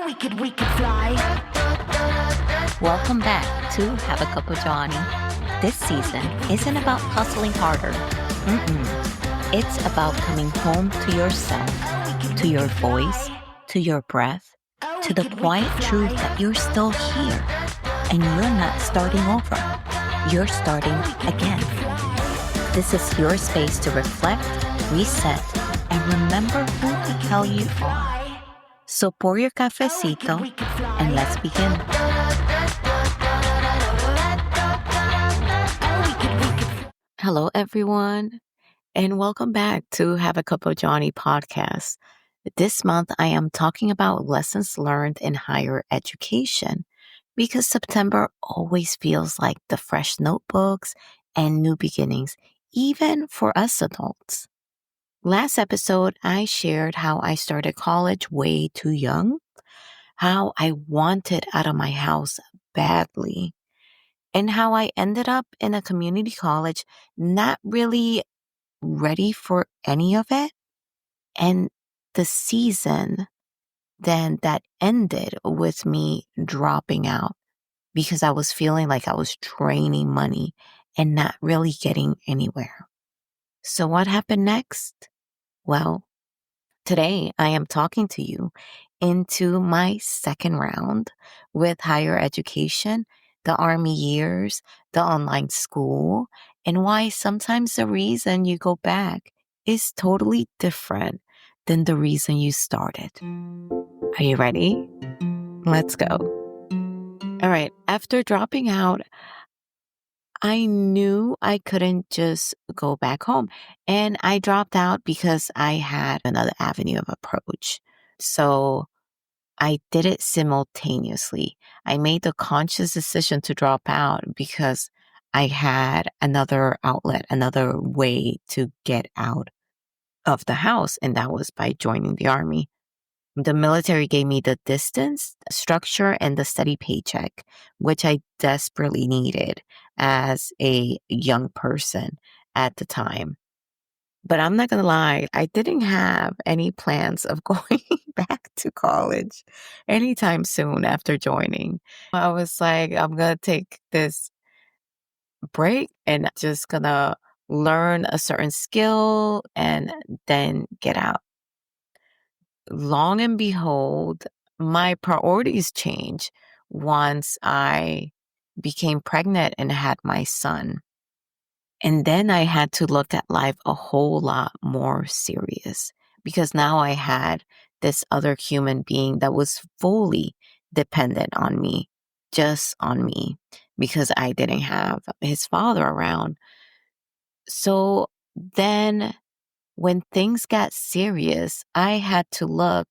we could fly. Welcome back to Have a Cup of Johnny. This season isn't about hustling harder. It's about coming home to yourself, to your voice, to your breath, to the quiet truth that you're still here and you're not starting over. You're starting again. This is your space to reflect, reset, and remember who the hell you are. So pour your cafecito and let's begin. Hello, everyone, and welcome back to Have a Cup of Johnny podcast. This month, I am talking about lessons learned in higher education because September always feels like the fresh notebooks and new beginnings, even for us adults. Last episode, I shared how I started college way too young, how I wanted out of my house badly, and how I ended up in a community college not really ready for any of it. And the season then that ended with me dropping out because I was feeling like I was draining money and not really getting anywhere. So what happened next? Well, today I am talking to you into my second round with higher education, the Army years, the online school, and why sometimes the reason you go back is totally different than the reason you started. Are you ready? Let's go. All right. After dropping out, I knew I couldn't just go back home. And I dropped out because I had another avenue of approach. So I did it simultaneously. I made the conscious decision to drop out because I had another outlet, another way to get out of the house, and that was by joining the Army. The military gave me the distance, structure, and the steady paycheck, which I desperately needed as a young person at the time. But I'm not going to lie, I didn't have any plans of going back to college anytime soon after joining. I was like, I'm going to take this break and just going to learn a certain skill and then get out. Long and behold, my priorities changed once I became pregnant and had my son. And then I had to look at life a whole lot more serious because now I had this other human being that was fully dependent on me, just on me, because I didn't have his father around. So then when things got serious, I had to look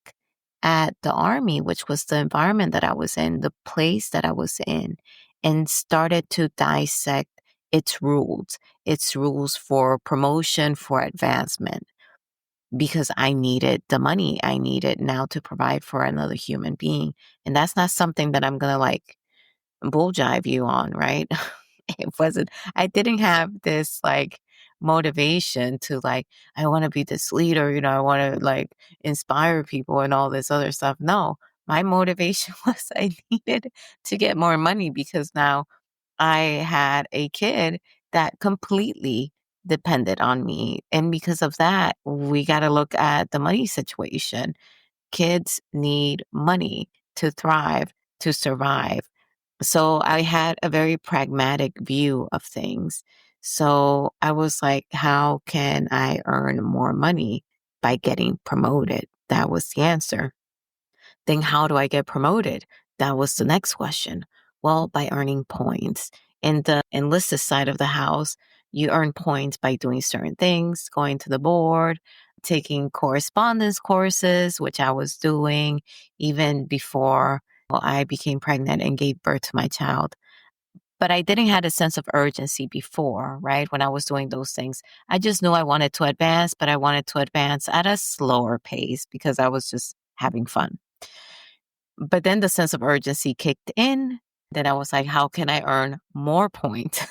at the Army, which was the environment that I was in, the place that I was in, and started to dissect its rules for promotion, for advancement, because I needed the money I needed now to provide for another human being. And that's not something that I'm going to like bull jive you on, right? I didn't have this like motivation to like, I want to be this leader, I want to like inspire people and all this other stuff. No, my motivation was I needed to get more money because now I had a kid that completely depended on me. And because of that, we got to look at the money situation. Kids need money to thrive, to survive. So I had a very pragmatic view of things. So I was like, how can I earn more money by getting promoted? That was the answer. Then how do I get promoted? That was the next question. Well, by earning points. In the enlisted side of the house, you earn points by doing certain things, going to the board, taking correspondence courses, which I was doing even before I became pregnant and gave birth to my child. But I didn't have a sense of urgency before, right? When I was doing those things, I just knew I wanted to advance, but I wanted to advance at a slower pace because I was just having fun. But then the sense of urgency kicked in. Then I was like, how can I earn more points?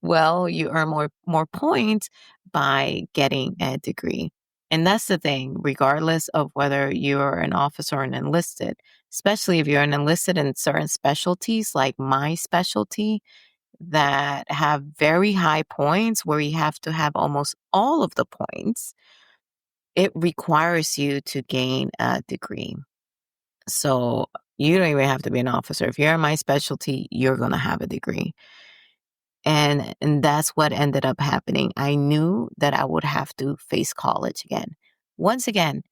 Well, you earn more points by getting a degree. And that's the thing, regardless of whether you're an officer or an enlisted, especially if you're an enlisted in certain specialties, like my specialty, that have very high points where you have to have almost all of the points, it requires you to gain a degree. So you don't even have to be an officer. If you're in my specialty, you're going to have a degree. And that's what ended up happening. I knew that I would have to face college again. Once again,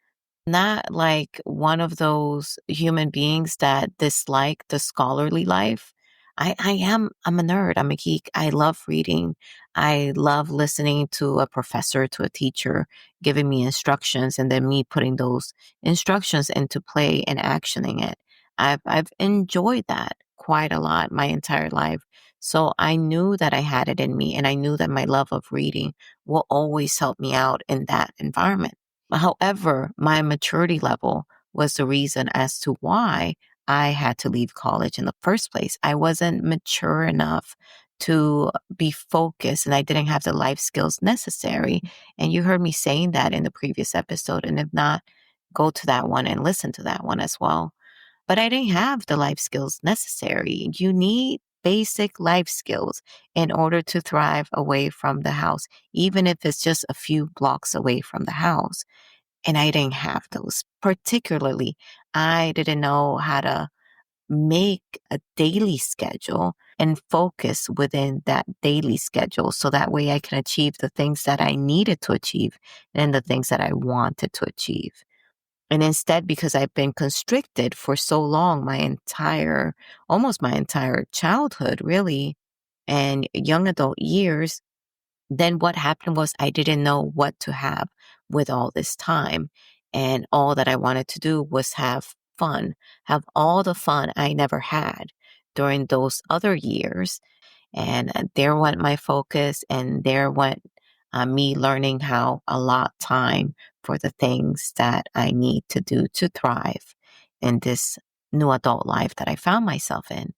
not like one of those human beings that dislike the scholarly life. I'm a nerd. I'm a geek. I love reading. I love listening to a professor, to a teacher, giving me instructions and then me putting those instructions into play and actioning it. I've enjoyed that quite a lot my entire life. So I knew that I had it in me and I knew that my love of reading will always help me out in that environment. However, my maturity level was the reason as to why I had to leave college in the first place. I wasn't mature enough to be focused and I didn't have the life skills necessary. And you heard me saying that in the previous episode. And if not, go to that one and listen to that one as well. But I didn't have the life skills necessary. You need basic life skills in order to thrive away from the house, even if it's just a few blocks away from the house. And I didn't have those. Particularly, I didn't know how to make a daily schedule and focus within that daily schedule so that way I can achieve the things that I needed to achieve and the things that I wanted to achieve. And instead, because I've been constricted for so long, almost my entire childhood, really, and young adult years, then what happened was I didn't know what to have with all this time. And all that I wanted to do was have fun, have all the fun I never had during those other years. And there went my focus, and there went me learning how allot time for the things that I need to do to thrive in this new adult life that I found myself in.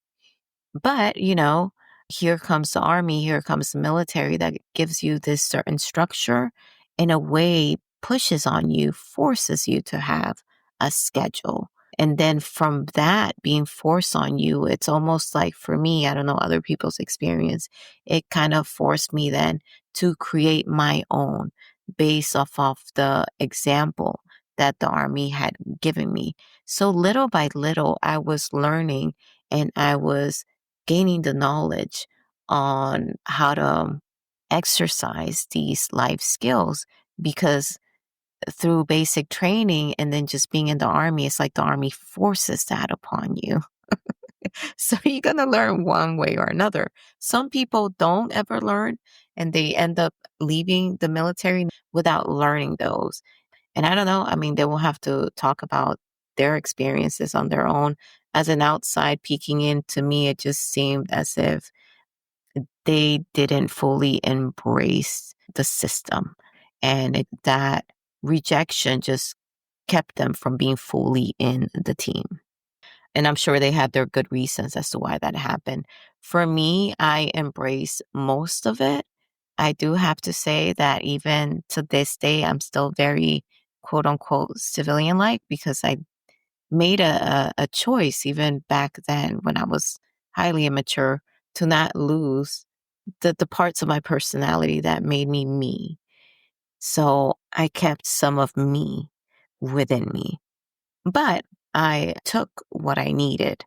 But, here comes the army, here comes the military that gives you this certain structure, in a way pushes on you, forces you to have a schedule. And then from that being forced on you, it's almost like for me, I don't know other people's experience, it kind of forced me then to create my own based off of the example that the army had given me. So little by little, I was learning and I was gaining the knowledge on how to exercise these life skills because through basic training and then just being in the army, it's like the army forces that upon you. So you're going to learn one way or another. Some people don't ever learn and they end up leaving the military without learning those. And I don't know, I mean, they will have to talk about their experiences on their own. As an outside peeking in, to me, it just seemed as if they didn't fully embrace the system. And that rejection just kept them from being fully in the team. And I'm sure they had their good reasons as to why that happened. For me, I embrace most of it. I do have to say that even to this day, I'm still very quote unquote civilian like because I made a choice even back then when I was highly immature to not lose the parts of my personality that made me me. So I kept some of me within me. But I took what I needed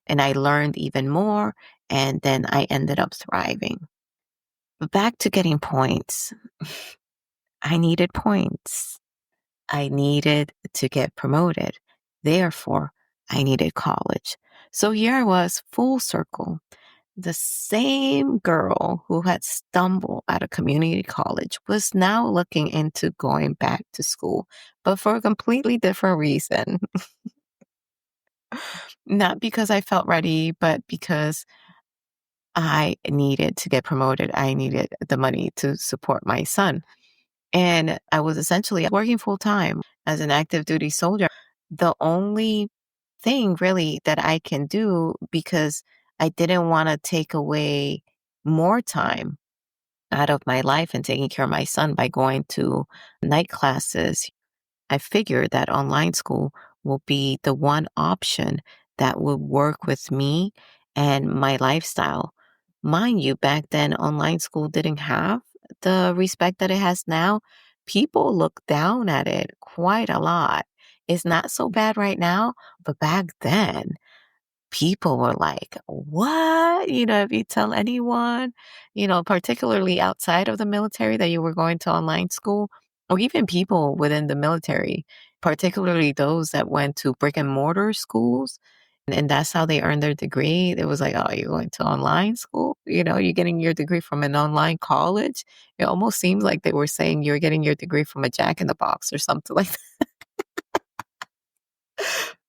and I learned even more. And then I ended up thriving. But back to getting points. I needed points. I needed to get promoted. Therefore, I needed college. So here I was, full circle. The same girl who had stumbled out of community college was now looking into going back to school, but for a completely different reason. Not because I felt ready, but because I needed to get promoted. I needed the money to support my son. And I was essentially working full time as an active duty soldier. The only thing really that I can do because I didn't want to take away more time out of my life and taking care of my son by going to night classes, I figured that online school will be the one option that would work with me and my lifestyle. Mind you, back then, online school didn't have the respect that it has now. People look down at it quite a lot. It's not so bad right now, but back then, people were like, what? If you tell anyone, particularly outside of the military that you were going to online school, or even people within the military, particularly those that went to brick and mortar schools, and that's how they earned their degree. It was like, oh, you're going to online school? You're getting your degree from an online college. It almost seems like they were saying you're getting your degree from a Jack in the Box or something like that.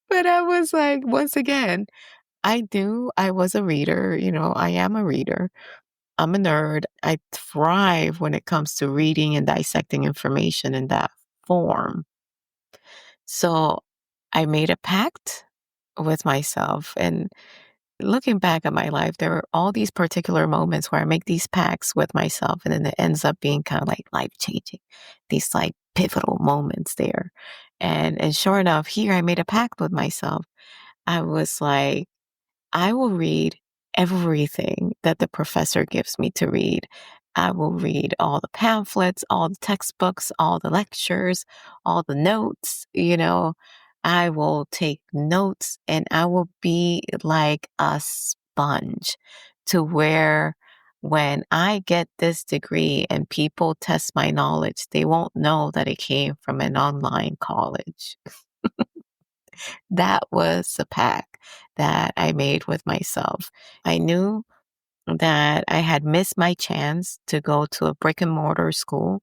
But I was like, once again, I was a reader, I am a reader. I'm a nerd. I thrive when it comes to reading and dissecting information in that form. So I made a pact with myself. And looking back at my life, there are all these particular moments where I make these pacts with myself, and then it ends up being kind of like life changing, these like pivotal moments there. And sure enough, here I made a pact with myself. I was like, I will read everything that the professor gives me to read. I will read all the pamphlets, all the textbooks, all the lectures, all the notes. I will take notes and I will be like a sponge to where when I get this degree and people test my knowledge, they won't know that it came from an online college. That was the pact that I made with myself. I knew that I had missed my chance to go to a brick and mortar school.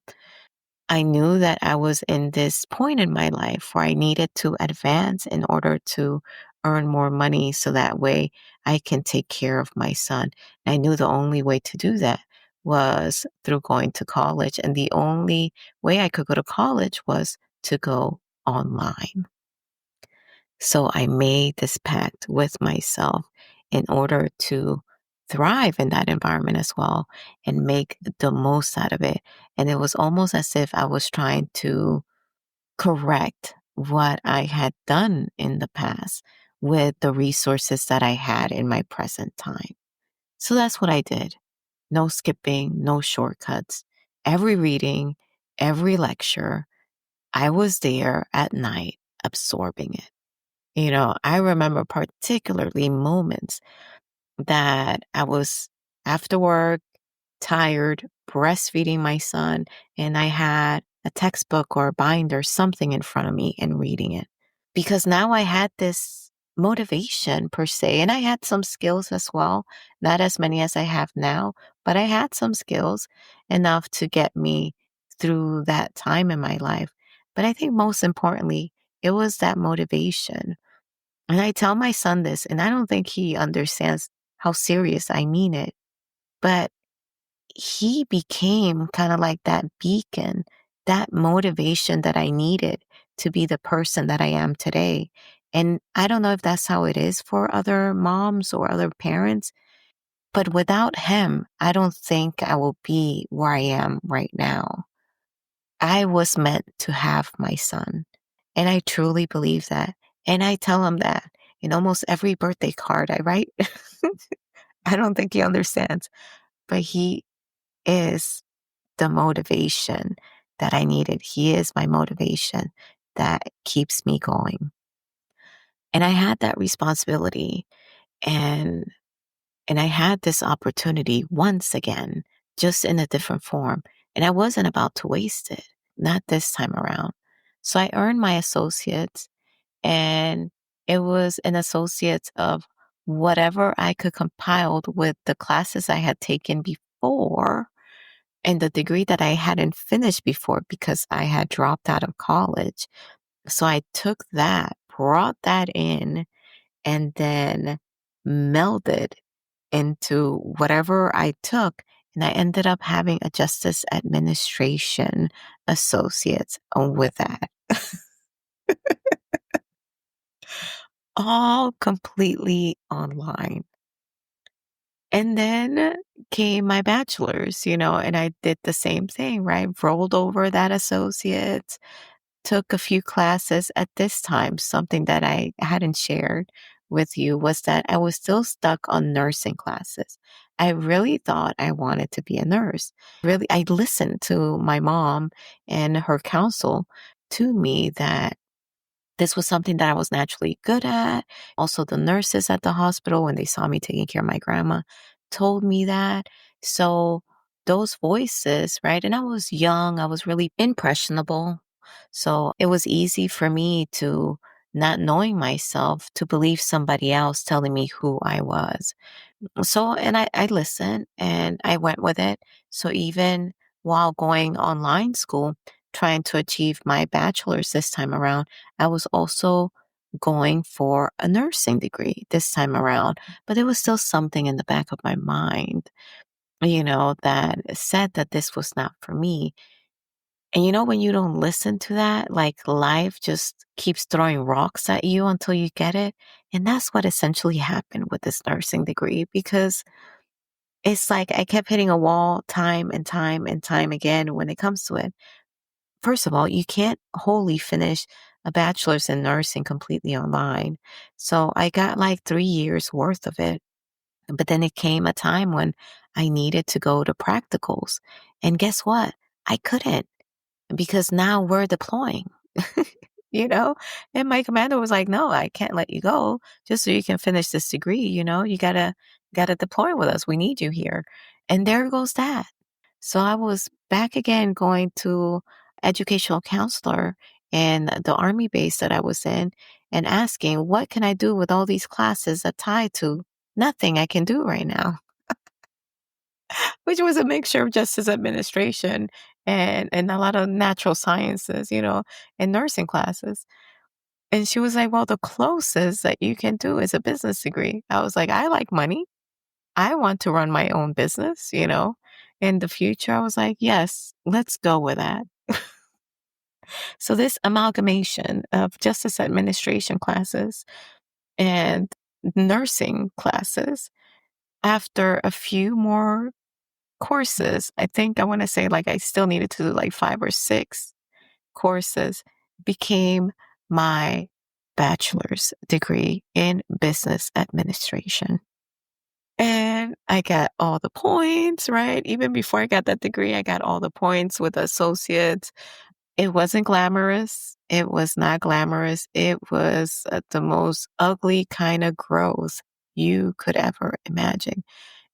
I knew that I was in this point in my life where I needed to advance in order to earn more money so that way I can take care of my son. I knew the only way to do that was through going to college. And the only way I could go to college was to go online. So I made this pact with myself in order to thrive in that environment as well and make the most out of it. And it was almost as if I was trying to correct what I had done in the past with the resources that I had in my present time. So that's what I did. No skipping, no shortcuts. Every reading, every lecture, I was there at night absorbing it. I remember particularly moments that I was after work, tired, breastfeeding my son, and I had a textbook or a binder, something in front of me and reading it. Because now I had this motivation per se, and I had some skills as well, not as many as I have now, but I had some skills enough to get me through that time in my life. But I think most importantly, it was that motivation. And I tell my son this, and I don't think he understands how serious I mean it, but he became kind of like that beacon, that motivation that I needed to be the person that I am today. And I don't know if that's how it is for other moms or other parents, but without him, I don't think I will be where I am right now. I was meant to have my son. And I truly believe that. And I tell him that in almost every birthday card I write. I don't think he understands, but he is the motivation that I needed. He is my motivation that keeps me going. And I had that responsibility and I had this opportunity once again, just in a different form. And I wasn't about to waste it, not this time around. So I earned my associates, and it was an associate's of whatever I could compile with the classes I had taken before and the degree that I hadn't finished before because I had dropped out of college. So I took that, brought that in, and then melded into whatever I took. And I ended up having a justice administration associates with that. All completely online. And then came my bachelor's, and I did the same thing, right? Rolled over that associate's, took a few classes at this time. Something that I hadn't shared with you was that I was still stuck on nursing classes. I really thought I wanted to be a nurse. Really, I listened to my mom and her counsel to me that this was something that I was naturally good at. Also, the nurses at the hospital, when they saw me taking care of my grandma, told me that. So, those voices, right? And I was young, I was really impressionable. So, it was easy for me to, not knowing myself, to believe somebody else telling me who I was. So, and I listened and I went with it. So even while going online school, trying to achieve my bachelor's this time around, I was also going for a nursing degree this time around. But there was still something in the back of my mind, that said that this was not for me. And when you don't listen to that, like life just keeps throwing rocks at you until you get it. And that's what essentially happened with this nursing degree because it's like I kept hitting a wall time and time and time again when it comes to it. First of all, you can't wholly finish a bachelor's in nursing completely online. So I got like 3 years worth of it. But then it came a time when I needed to go to practicals. And guess what? I couldn't because now we're deploying. you know? And my commander was like, no, I can't let you go just so you can finish this degree. You gotta deploy with us. We need you here. And there goes that. So I was back again going to educational counselor in the army base that I was in and asking, what can I do with all these classes that tie to nothing I can do right now? Which was a mixture of justice administration and a lot of natural sciences, and nursing classes. And she was like, well, the closest that you can do is a business degree. I was like, I like money. I want to run my own business, In the future, I was like, yes, let's go with that. So this amalgamation of justice administration classes and nursing classes, after a few more courses, I think I want to say like I still needed to do like 5 or 6 courses, became my bachelor's degree in business administration. And I got all the points, right? Even before I got that degree, I got all the points with associates. It wasn't glamorous. It was not glamorous. It was the most ugly kind of growth you could ever imagine.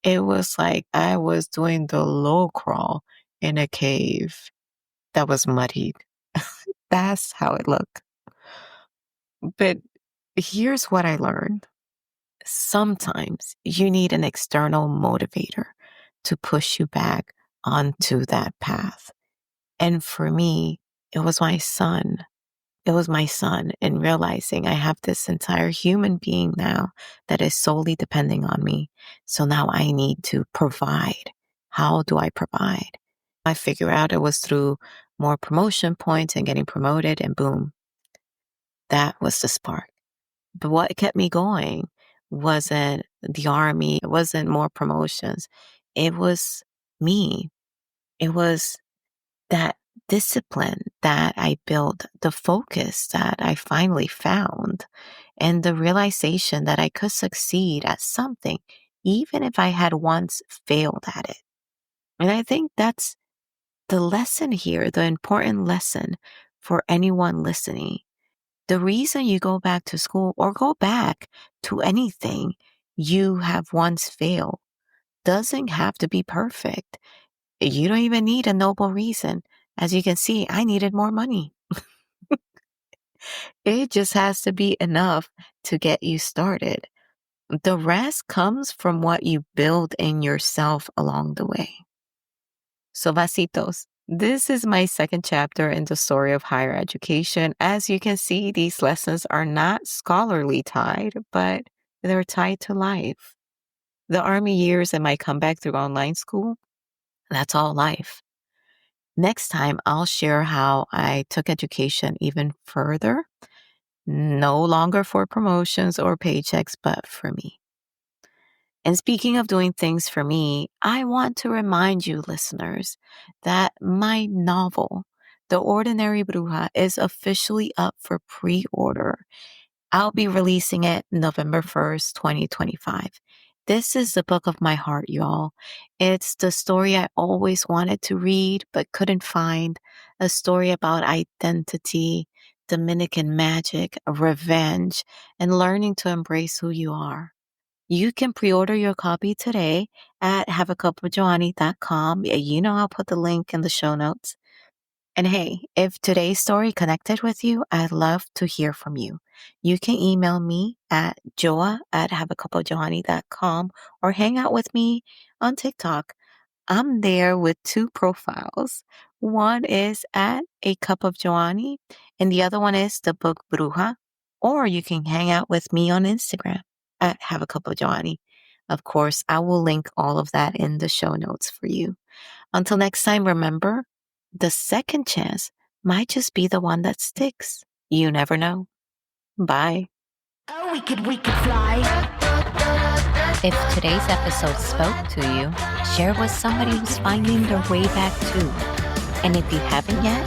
It was like I was doing the low crawl in a cave that was muddied. That's how it looked. But here's what I learned. Sometimes you need an external motivator to push you back onto that path. And for me, it was my son. It was my son, and realizing I have this entire human being now that is solely depending on me. So now I need to provide. How do I provide? I figured out it was through more promotion points and getting promoted, and boom, that was the spark. But what kept me going wasn't the army, it wasn't more promotions. It was me. It was that discipline that I built, the focus that I finally found, and the realization that I could succeed at something, even if I had once failed at it. And I think that's the lesson here, the important lesson for anyone listening. The reason you go back to school or go back to anything you have once failed doesn't have to be perfect. You don't even need a noble reason. As you can see, I needed more money. It just has to be enough to get you started. The rest comes from what you build in yourself along the way. So, vasitos, this is my second chapter in the story of higher education. As you can see, these lessons are not scholarly tied, but they're tied to life. The army years and my comeback through online school, that's all life. Next time, I'll share how I took education even further, no longer for promotions or paychecks, but for me. And speaking of doing things for me, I want to remind you, listeners, that my novel, The Ordinary Bruja, is officially up for pre order. I'll be releasing it November 1st, 2025. This is the book of my heart, y'all. It's the story I always wanted to read but couldn't find. A story about identity, Dominican magic, revenge, and learning to embrace who you are. You can pre-order your copy today at haveacupwithjoanny.com. You know I'll put the link in the show notes. And hey, if today's story connected with you, I'd love to hear from you. You can email me at joa@haveacupwithjoanny.com or hang out with me on TikTok. I'm there with two profiles. One is at A Cup of Joanny, and the other one is the book Bruja. Or you can hang out with me on Instagram at Have a Cup of Joanny. Of course, I will link all of that in the show notes for you. Until next time, remember, the second chance might just be the one that sticks. You never know. Bye. Oh, we could fly. If today's episode spoke to you, share with somebody who's finding their way back too. And if you haven't yet,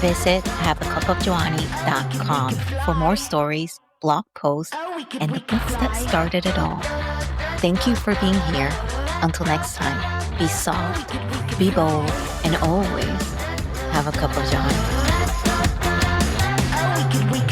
visit haveacupofjoanny.com for more stories, blog posts, and the books that started it all. Thank you for being here. Until next time, be soft, be bold, and always have a cup of Joanny. Oh, we could